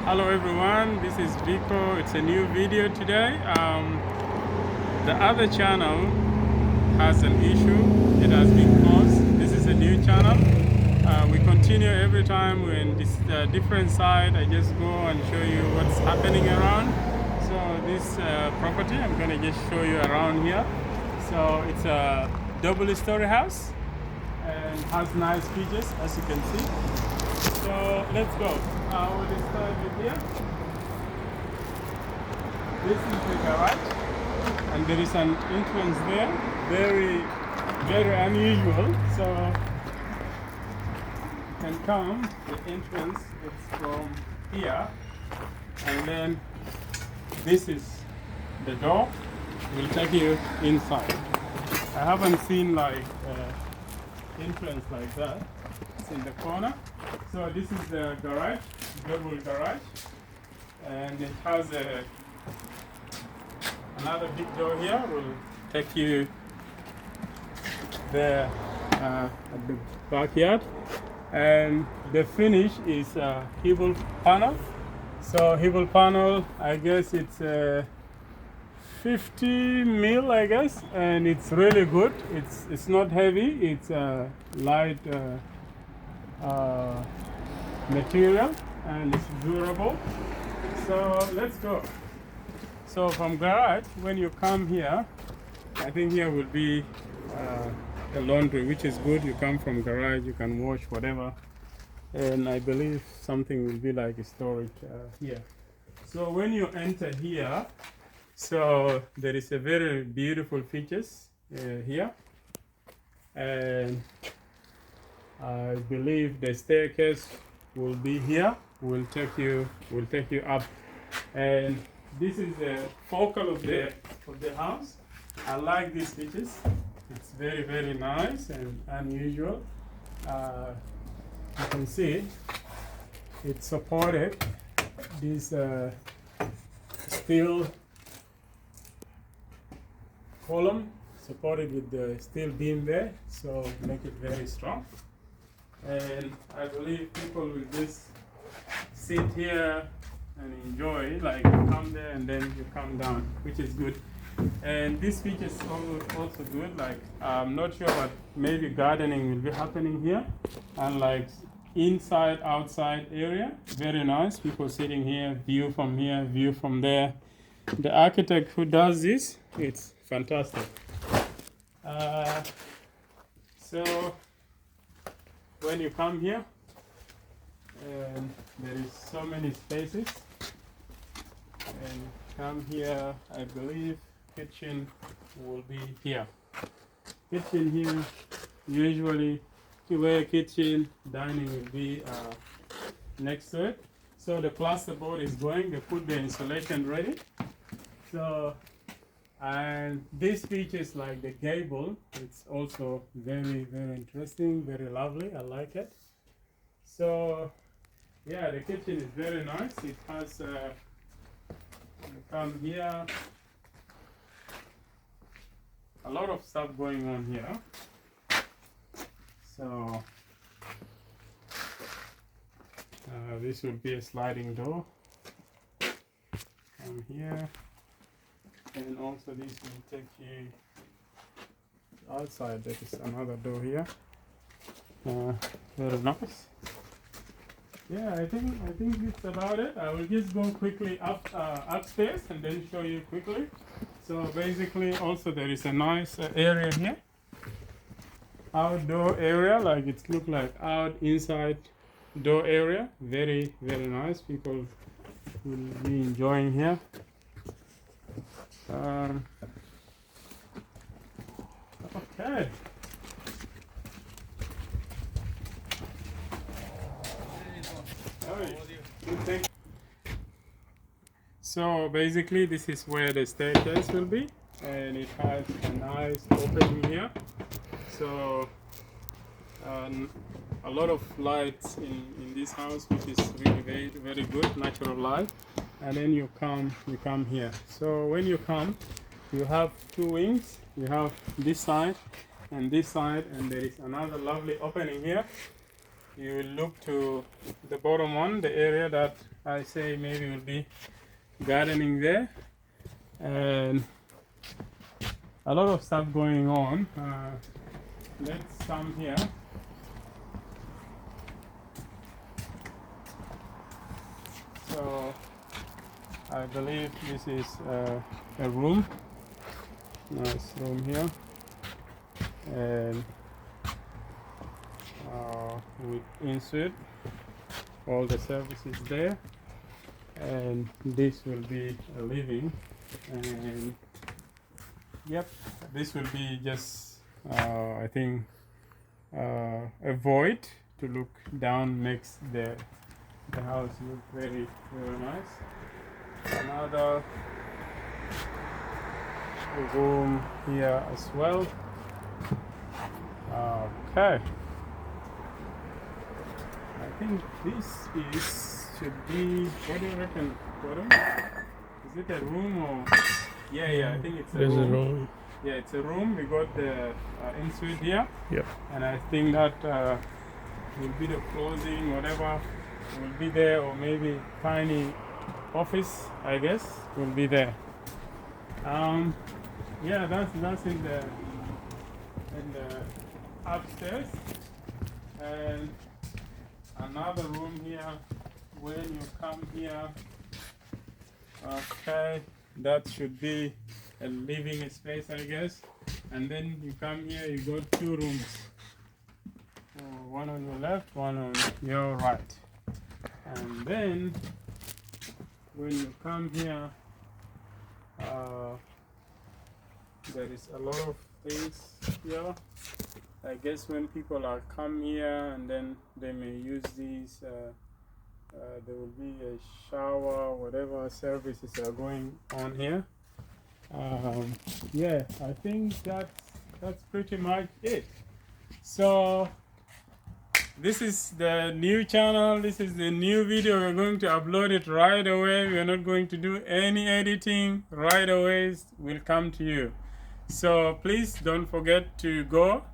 Hello everyone, this is Vico. It's a new video today. The other channel has an issue. It has been closed. This is a new channel. We continue every time we're in this different side. I just go and show you what's happening around. So this property, I'm gonna just show you around here. So it's a double-story house and has nice features, as you can see. So let's go. We'll start with here. This is the garage, and there is an entrance there. Very, very unusual. So you can come. The entrance is from here, and then this is the door. Will take you inside. I haven't seen like entrance like that. It's in the corner. So this is the garage, double garage, and it has another big door here. Will take you there at the backyard, and the finish is hebel panel. So hebel panel, I guess it's 50 mil, I guess, and it's really good. It's not heavy. It's light. Material, and it's durable. So let's go. So from garage, when you come here, I think here will be a laundry, which is good. You come from garage, you can wash whatever, and I believe something will be like a storage here. So when you enter here, so there is a very beautiful features here, and I believe the staircase will be here. Will take you up, and this is the focal of the house. I like these features. It's very, very nice and unusual. You can see it's supported this steel column supported with the steel beam there, so make it very strong. And I believe people will just sit here and enjoy, like you come there and then you come down, which is good. And this feature is also good. Like I'm not sure, but maybe gardening will be happening here, and like inside, outside area, very nice. People sitting here, view from here, view from there. The architect who does this, it's fantastic. So when you come here, and there is so many spaces, and come here, I believe kitchen will be here. Kitchen here, usually two-way kitchen, dining will be next to it. So the plasterboard is going, they put the insulation ready. So, and this features like the gable, it's also very, very interesting, very lovely. I like it. So, yeah, the kitchen is very nice. It has, you come here, a lot of stuff going on here. So, this would be a sliding door. Come here. And also this will take you outside. There is another door here. Very nice. Yeah, I think that's about it. I will just go quickly upstairs and then show you quickly. So basically, also there is a nice area here, outdoor area. Like it look like out inside door area. Very, very nice. People will be enjoying here. Okay. So basically this is where the staircase will be, and it has a nice opening here. So a lot of lights in this house, which is really very, very good, natural light. And then you come here. So when you come, you have two wings. You have this side and this side, and there is another lovely opening here. you will look to the bottom one, the area that I say maybe will be gardening there, and a lot of stuff going on. Let's come here. So I believe this is a room, nice room here, and with insert all the services there, and this will be a living, and yep, this will be just I think a void to look down, makes the house look very nice. Another room here as well. Okay, I think this should be, what do you reckon, Gordon? Is it a room or? Yeah, I think it's a room. There's a room. Yeah, it's a room. We got the in-suite here. Yep. And I think that will be the clothing, whatever will be there, or maybe tiny office, I guess, will be there. Yeah, that's in the upstairs, and another room here. When you come here, okay, that should be a living space, I guess. And then you come here, you got two rooms, one on your left, one on your right. And then when you come here, there is a lot of things here. I guess when people are come here, and then they may use these, there will be a shower, whatever services are going on here. Yeah, I think that's pretty much it. So this is the new channel, this is the new video. We're going to upload it right away. We're not going to do any editing. Right away it will come to you. So please don't forget to go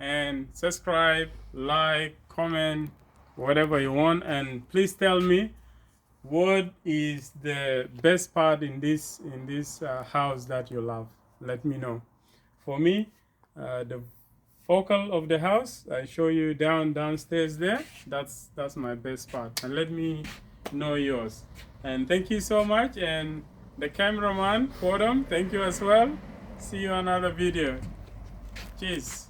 and subscribe, like, comment, whatever you want, and please tell me what is the best part in this house that you love. Let me know. For me, the focal of the house, I show you downstairs there. That's my best part, and let me know yours. And thank you so much, and the cameraman Kodam, thank you as well. See you another video. Cheers.